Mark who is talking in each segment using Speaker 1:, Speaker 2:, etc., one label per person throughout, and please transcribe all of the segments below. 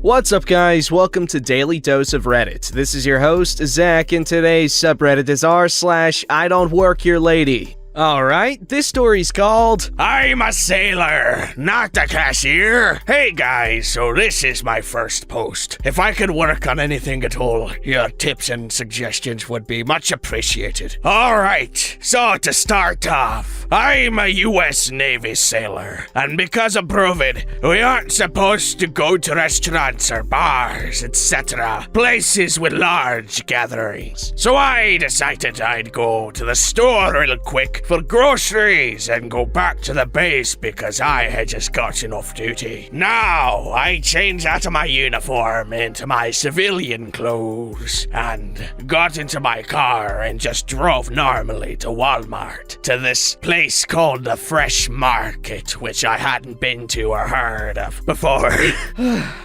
Speaker 1: What's up, guys? Welcome to Daily Dose of Reddit. This is your host, Zach, and today's subreddit is r/IDontWorkHereLady. Alright, this story's called
Speaker 2: I'm a sailor, not a cashier. Hey guys, so this is my first post. If I could work on anything at all, your tips and suggestions would be much appreciated. Alright, so to start off, I'm a US Navy sailor, and because of COVID, we aren't supposed to go to restaurants or bars, etc. Places with large gatherings. So I decided I'd go to the store real quick for groceries and go back to the base because I had just gotten off duty. Now, I changed out of my uniform into my civilian clothes and got into my car and just drove normally to Walmart, to this place called the Fresh Market, which I hadn't been to or heard of before.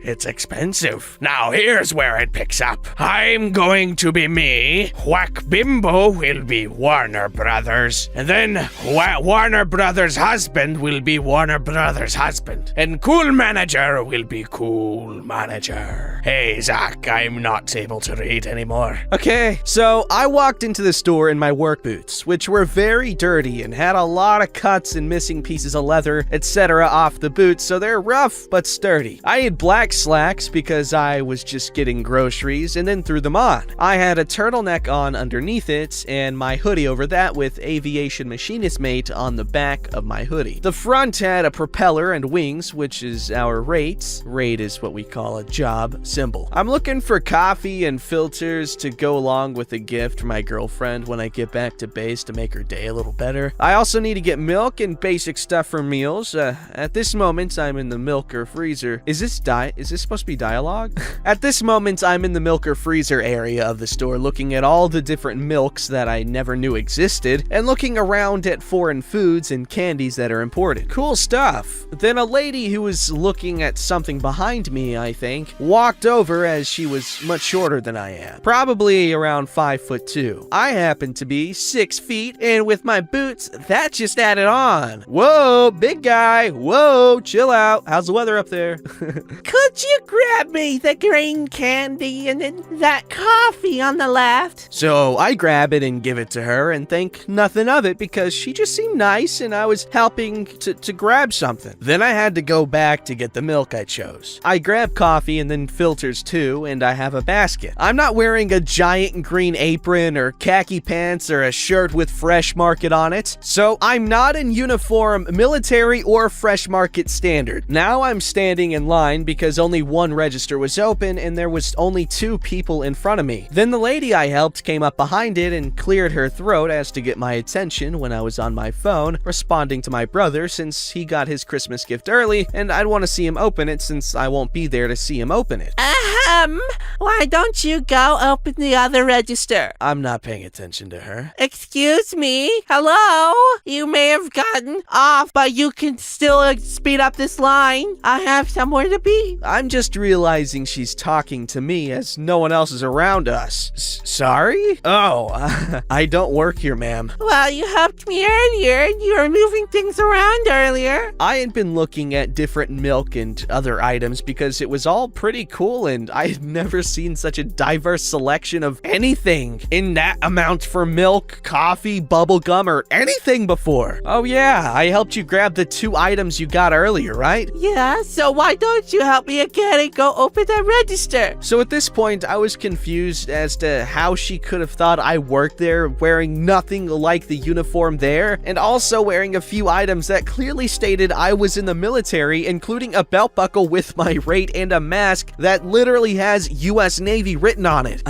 Speaker 2: It's expensive. Now, here's where it picks up. I'm going to be me, Whack Bimbo will be Warner Brothers, and then Warner Brothers' husband will be Warner Brothers' husband. And Cool Manager will be Cool Manager. Hey, Zach, I'm not able to read anymore.
Speaker 1: Okay, so I walked into the store in my work boots, which were very dirty and had a lot of cuts and missing pieces of leather, etc. off the boots, so they're rough but sturdy. I had black slacks because I was just getting groceries and then threw them on. I had a turtleneck on underneath it and my hoodie over that with aviation machinist mate on the back of my hoodie. The front had a propeller and wings, which is our rate. Rate is what we call a job symbol. I'm looking for coffee and filters to go along with a gift for my girlfriend when I get back to base to make her day a little better. I also need to get milk and basic stuff for meals. At this moment, I'm in the milker freezer. Is this supposed to be dialogue? At this moment, I'm in the milker freezer area of the store looking at all the different milks that I never knew existed and looking around at foreign foods and candies that are imported. Cool stuff. Then a lady who was looking at something behind me, I think, walked over as she was much shorter than I am. Probably around 5'2". I happen to be 6 feet, and with my boots, that just added on. Whoa, big guy. Whoa, chill out. How's the weather up there?
Speaker 3: Could you grab me the green candy and then that coffee on the left?
Speaker 1: So I grab it and give it to her and think nothing of it because she just seemed nice and I was helping to grab something. Then I had to go back to get the milk I chose. I grab coffee and then filters too, and I have a basket. I'm not wearing a giant green apron or khaki pants or a shirt with Fresh Market on it, so I'm not in uniform, military or Fresh Market standard. Now I'm standing in line because only one register was open and there was only 2 people in front of me. Then the lady I helped came up behind it and cleared her throat as to get my attention when I was on my phone, responding to my brother since he got his Christmas gift early and I'd want to see him open it since I won't be there to see him open it.
Speaker 3: Why don't you go open the other register?
Speaker 1: I'm not paying attention to her.
Speaker 3: Excuse me? Hello? You may have gotten off, but you can still speed up this line. I have somewhere to be.
Speaker 1: I'm just realizing she's talking to me as no one else is around us. Sorry? Oh, I don't work here, ma'am.
Speaker 3: Well, you helped me earlier and you were moving things around earlier.
Speaker 1: I had been looking at different milk and other items because it was all pretty cool and I had never seen such a diverse selection of anything in that amount for milk, coffee, bubble gum, or anything before. Oh yeah, I helped you grab the 2 items you got earlier, right?
Speaker 3: Yeah, so why don't you help me again and go open that register?
Speaker 1: So at this point, I was confused as to how she could have thought I worked there wearing nothing like the uniform there, and also wearing a few items that clearly stated I was in the military, including a belt buckle with my rate and a mask that literally has US Navy written on it.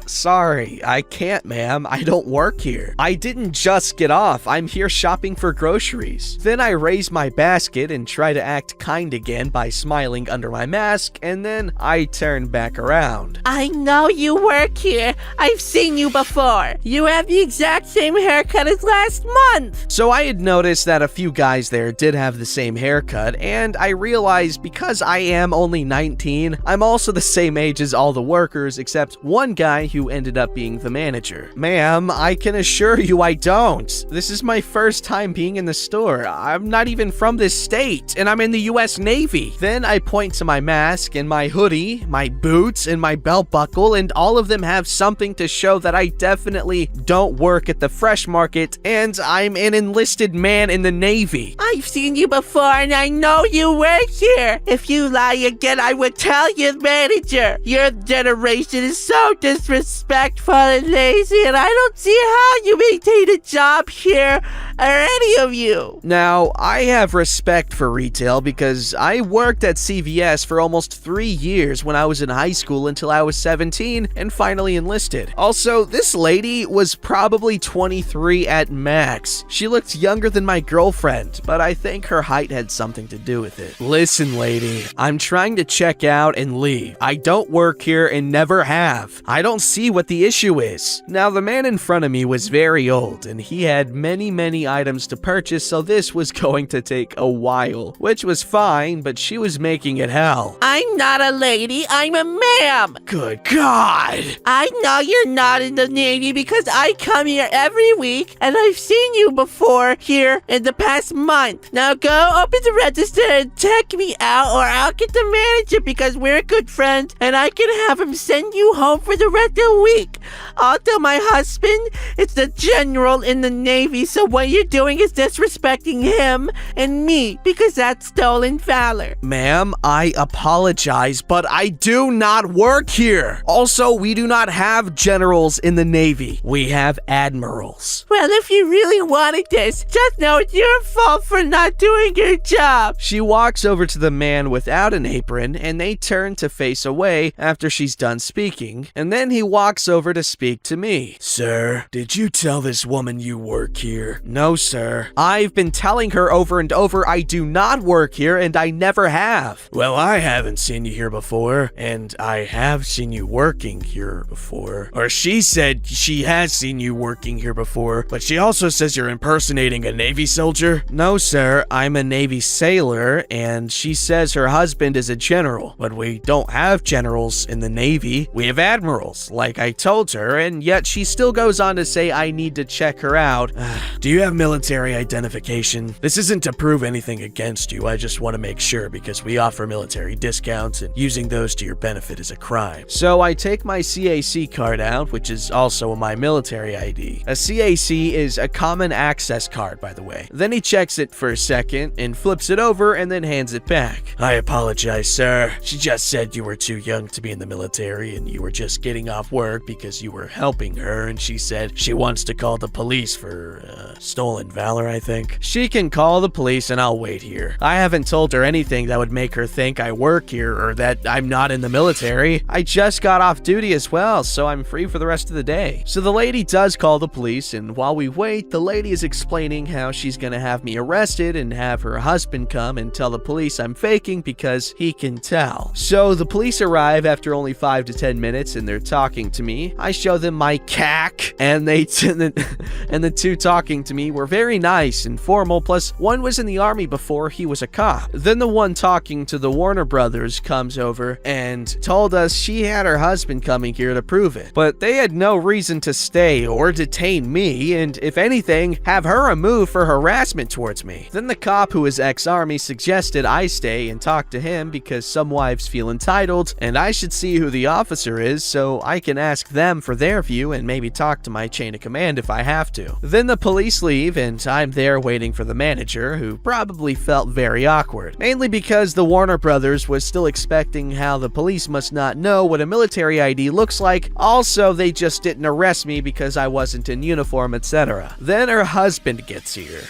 Speaker 1: Sorry, I can't, ma'am. I don't work here. I didn't just get off. I'm here shopping for groceries. Then I raise my basket and try to act kind again by smiling under my mask, and then I turn back around.
Speaker 3: I know you work here. I've seen you before. You have the exact same haircut as last month.
Speaker 1: So I had noticed that a few guys there did have the same haircut, and I realized because I am only 19, I'm also the same same age as all the workers except one guy who ended up being the manager. Ma'am, I can assure you I don't. This is my first time being in the store. I'm not even from this state, and I'm in the US Navy. Then I point to my mask and my hoodie, my boots, and my belt buckle, and all of them have something to show that I definitely don't work at the fresh market, and I'm an enlisted man in the Navy.
Speaker 3: I've seen you before and I know you work here. If you lie again, I would tell your manager. Your generation is so disrespectful and lazy, and I don't see how you maintain a job here, or any of you.
Speaker 1: Now, I have respect for retail because I worked at CVS for almost 3 years when I was in high school until I was 17 and finally enlisted. Also, this lady was probably 23 at max. She looked younger than my girlfriend, but I think her height had something to do with it. Listen, lady, I'm trying to check out and leave. I don't work here and never have. I don't see what the issue is. Now, the man in front of me was very old and he had many items to purchase, so this was going to take a while, which was fine, but she was making it hell.
Speaker 3: I'm not a lady, I'm a ma'am.
Speaker 1: Good God!
Speaker 3: I know you're not in the Navy because I come here every week and I've seen you before here in the past month. Now go open the register and check me out, or I'll get the manager because we're good friends and I can have him send you home for the rest of the week. Also, my husband is the general in the Navy, so what you're doing is disrespecting him and me because that's stolen valor.
Speaker 1: Ma'am, I apologize, but I do not work here. Also, we do not have generals in the Navy. We have admirals.
Speaker 3: Well, if you really wanted this, just know it's your fault for not doing your job.
Speaker 1: She walks over to the man without an apron, and they turn to face away after she's done speaking, and then he walks over to speak to me. Sir, did you tell this woman you work here? No, sir. I've been telling her over and over I do not work here, and I never have. Well, I haven't seen you here before, and I have seen you working here before. Or she said she has seen you working here before, but she also says you're impersonating a Navy soldier? No, sir. I'm a Navy sailor, and she says her husband is a general, but we don't have generals in the Navy. We have admirals, like I told her, and yet she still goes on to say I need to check her out. Do you have military identification? This isn't to prove anything against you. I just want to make sure because we offer military discounts, and using those to your benefit is a crime. So I take my CAC card out, which is also my military ID. A CAC is a common access card, by the way. Then he checks it for a second and flips it over and then hands it back. I apologize, sir. She just said you were too young to be in the military and you were just getting off work because you were helping her, and she said she wants to call the police for stolen valor, I think. She can call the police and I'll wait here. I haven't told her anything that would make her think I work here or that I'm not in the military. I just got off duty as well, so I'm free for the rest of the day. So the lady does call the police, and while we wait, the lady is explaining how she's gonna have me arrested and have her husband come and tell the police I'm faking because he can tell. So the police arrive after only 5 to 10 minutes and they're talking to me. I show them my CAC, and and the two talking to me were very nice and formal, plus one was in the army before he was a cop. Then the one talking to the Warner brothers comes over and told us she had her husband coming here to prove it, but they had no reason to stay or detain me, and if anything, have her removed for harassment towards me. Then the cop, who is ex-army, suggested I stay and talk to him because some wives feel entitled, and I should see who the officer is so I can ask them for their view and maybe talk to my chain of command if I have to. Then the police leave, and I'm there waiting for the manager, who probably felt very awkward, mainly because the Warner brothers was still expecting how the police must not know what a military ID looks like. Also, they just didn't arrest me because I wasn't in uniform, etc. Then her husband gets here.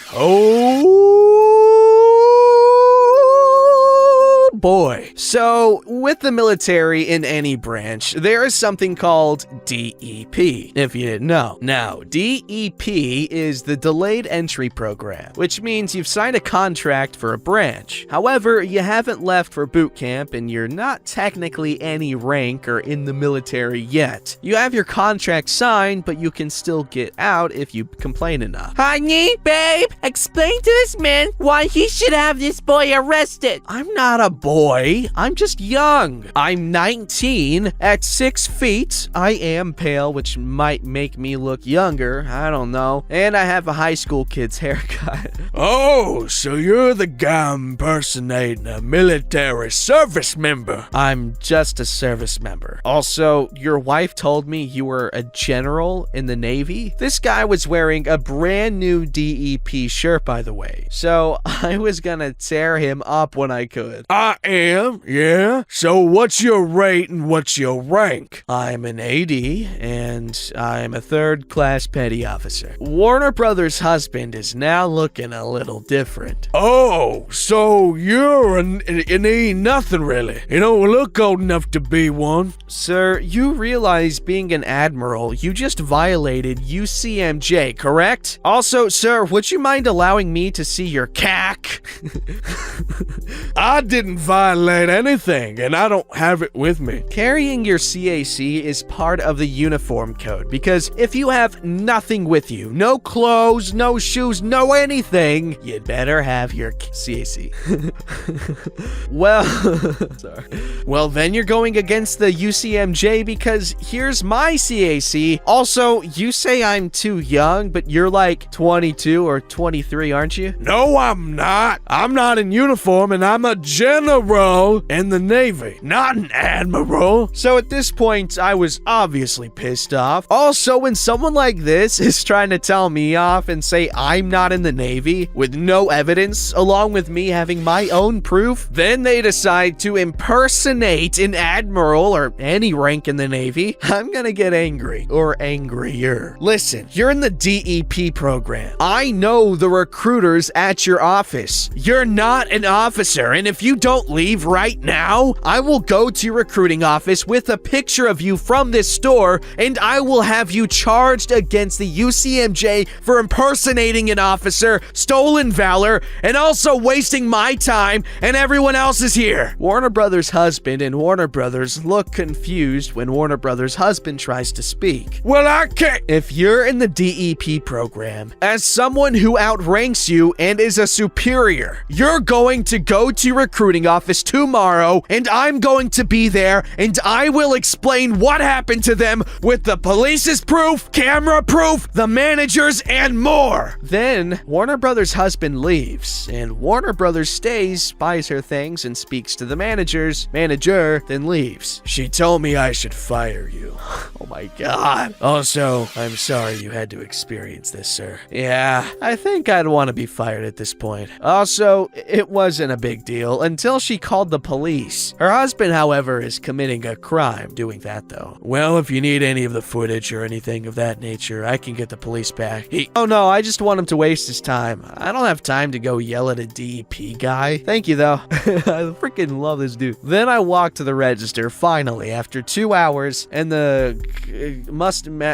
Speaker 1: Boy. So, with the military in any branch, there is something called DEP, if you didn't know. Now, DEP is the Delayed Entry Program, which means you've signed a contract for a branch. However, you haven't left for boot camp and you're not technically any rank or in the military yet. You have your contract signed, but you can still get out if you complain enough.
Speaker 3: Honey, babe, explain to this man why he should have this boy arrested.
Speaker 1: I'm not a boy. boy. I'm just young. I'm 19. At 6 feet, I am pale, which might make me look younger. I don't know. And I have a high school kid's haircut.
Speaker 2: Oh, so you're the guy impersonating a military service member.
Speaker 1: I'm just a service member. Also, your wife told me you were a general in the Navy. This guy was wearing a brand new DEP shirt, by the way. So I was gonna tear him up when I could.
Speaker 2: I am, yeah? So what's your rate and what's your rank?
Speaker 1: I'm an AD, and I'm a third-class petty officer. Warner Brothers' husband is now looking a little different.
Speaker 2: Oh, so you're an E nothing really. You don't look old enough to be one.
Speaker 1: Sir, you realize being an admiral, you just violated UCMJ, correct? Also, sir, would you mind allowing me to see your CAC?
Speaker 2: I didn't violate anything, and I don't have it with me.
Speaker 1: Carrying your CAC is part of the uniform code, because if you have nothing with you, no clothes, no shoes, no anything, you'd better have your CAC. Well, sorry. Well, then you're going against the UCMJ because here's my CAC. Also, you say I'm too young, but you're like 22 or 23, aren't you?
Speaker 2: No, I'm not. I'm not in uniform, and I'm a general in the Navy, not an admiral.
Speaker 1: So at this point, I was obviously pissed off. Also, when someone like this is trying to tell me off and say I'm not in the Navy with no evidence, along with me having my own proof, then they decide to impersonate an admiral or any rank in the Navy, I'm gonna get angry or angrier. Listen, you're in the DEP program. I know the recruiters at your office. You're not an officer, and if you don't leave right now, I will go to your recruiting office with a picture of you from this store, and I will have you charged against the UCMJ for impersonating an officer, stolen valor, and also wasting my time and everyone else's here. Warner Brothers' husband and Warner Brothers look confused when Warner Brothers' husband tries to speak.
Speaker 2: Well, I can't.
Speaker 1: If you're in the DEP program, as someone who outranks you and is a superior, you're going to go to your recruiting office tomorrow, and I'm going to be there, and I will explain what happened to them with the police's proof, camera proof, the managers, and more. Then Warner Brothers' husband leaves, and Warner Brothers stays, buys her things, and speaks to the manager, then leaves.
Speaker 2: She told me I should fire you.
Speaker 1: Oh my god. Also, I'm sorry you had to experience this, sir. Yeah, I think I'd want to be fired at this point. Also, it wasn't a big deal until she called the police. Her husband, however, is committing a crime doing that, though.
Speaker 2: Well, if you need any of the footage or anything of that nature, I can get the police back.
Speaker 1: Oh no, I just want him to waste his time. I don't have time to go yell at a DEP guy. Thank you, though. I freaking love this dude. Then I walk to the register, finally, after 2 hours, and the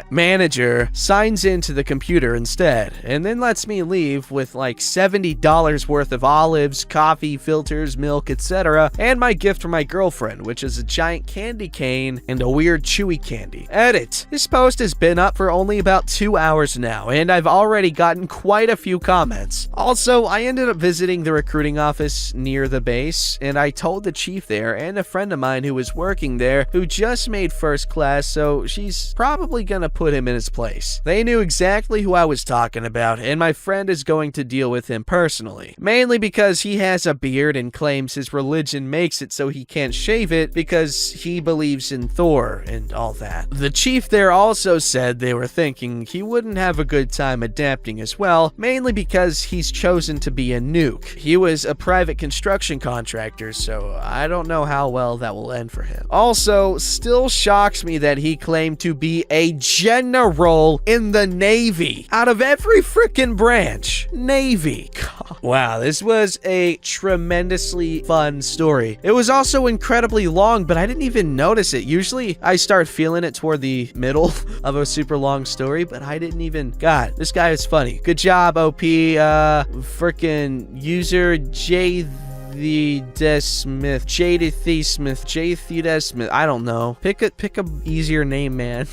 Speaker 1: manager signs into the computer instead, and then lets me leave with like $70 worth of olives, coffee, filters, milk, etc., and my gift from my girlfriend, which is a giant candy cane and a weird chewy candy. Edit. This post has been up for only about 2 hours now, and I've already gotten quite a few comments. Also, I ended up visiting the recruiting office near the base, and I told the chief there and a friend of mine who was working there who just made first class, so she's probably gonna put him in his place. They knew exactly who I was talking about, and my friend is going to deal with him personally. Mainly because he has a beard and claims his religion makes it so he can't shave it because he believes in Thor and all that. The chief there also said they were thinking he wouldn't have a good time adapting as well, mainly because he's chosen to be a nuke. He was a private construction contractor, so I don't know how well that will end for him. Also, still shocks me that he claimed to be a general in the Navy. Out of every freaking branch, Navy. God. Wow, this was a tremendously fun story. It was also incredibly long, but I didn't even notice it. Usually, I start feeling it toward the middle of a super long story, but I didn't even... God, this guy is funny. Good job, OP. Freaking user J... Smith, Jadithy Smith, Jathy Smith. I don't know. Pick a easier name, man.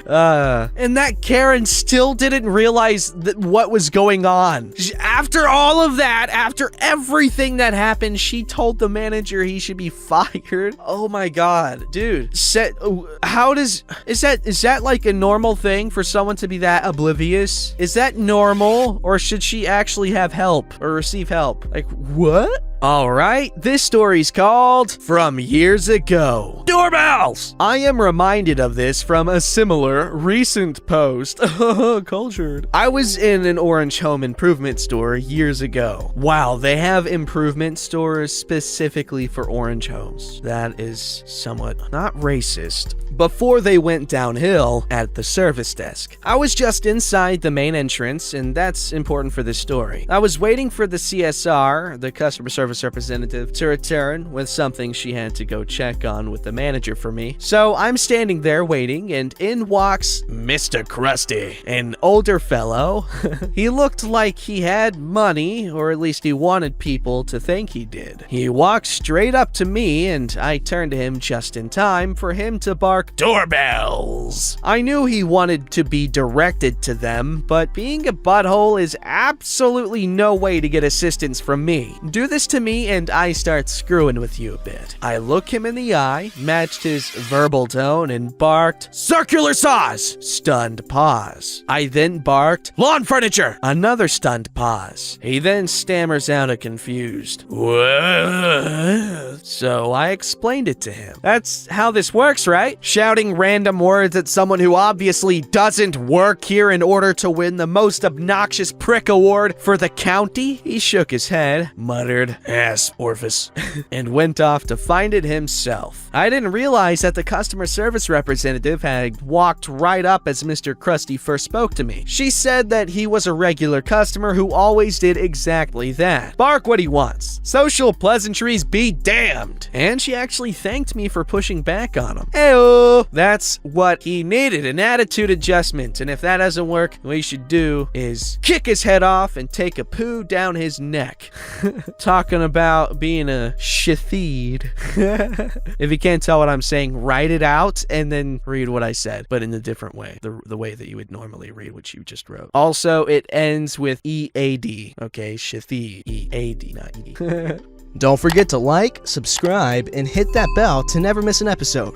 Speaker 1: And that Karen still didn't realize what was going on. After all of that, after everything that happened, she told the manager he should be fired. Oh my god, dude. Is that like a normal thing for someone to be that oblivious? Is that normal, or should she actually have help or receive help? Like, what? Alright, this story's called From Years Ago. Doorbells! I am reminded of this from a similar recent post. Cultured. I was in an orange home improvement store years ago. Wow, they have improvement stores specifically for orange homes. That is somewhat not racist. Before they went downhill at the service desk. I was just inside the main entrance, and that's important for this story. I was waiting for the CSR, the customer service representative, to return with something she had to go check on with the manager for me. So I'm standing there waiting, and in walks Mr. Krusty, an older fellow. He looked like he had money, or at least he wanted people to think he did. He walked straight up to me, and I turned to him just in time for him to bark, "Doorbells!" I knew he wanted to be directed to them, but being a butthole is absolutely no way to get assistance from me. Do this to me and I start screwing with you a bit. I look him in the eye, matched his verbal tone, and barked, "Circular saws!" Stunned pause. I then barked, "Lawn furniture!" Another stunned pause. He then stammers out a confused, "What?" So I explained it to him. That's how this works, right? Shouting random words at someone who obviously doesn't work here in order to win the most obnoxious prick award for the county? He shook his head, muttered, "Ass orifice," and went off to find it himself. I didn't realize that the customer service representative had walked right up as Mr. Krusty first spoke to me. She said that he was a regular customer who always did exactly that. Bark what he wants. Social pleasantries be damned. And she actually thanked me for pushing back on him. Heyo! That's what he needed, an attitude adjustment. And if that doesn't work, what he should do is kick his head off and take a poo down his neck. Talking about being a shithid. If you can't tell what I'm saying, write it out and then read what I said, but in a different way. The way that you would normally read what you just wrote. Also, it ends with EAD. Okay, shithid. EAD, not E. Don't forget to like, subscribe, and hit that bell to never miss an episode.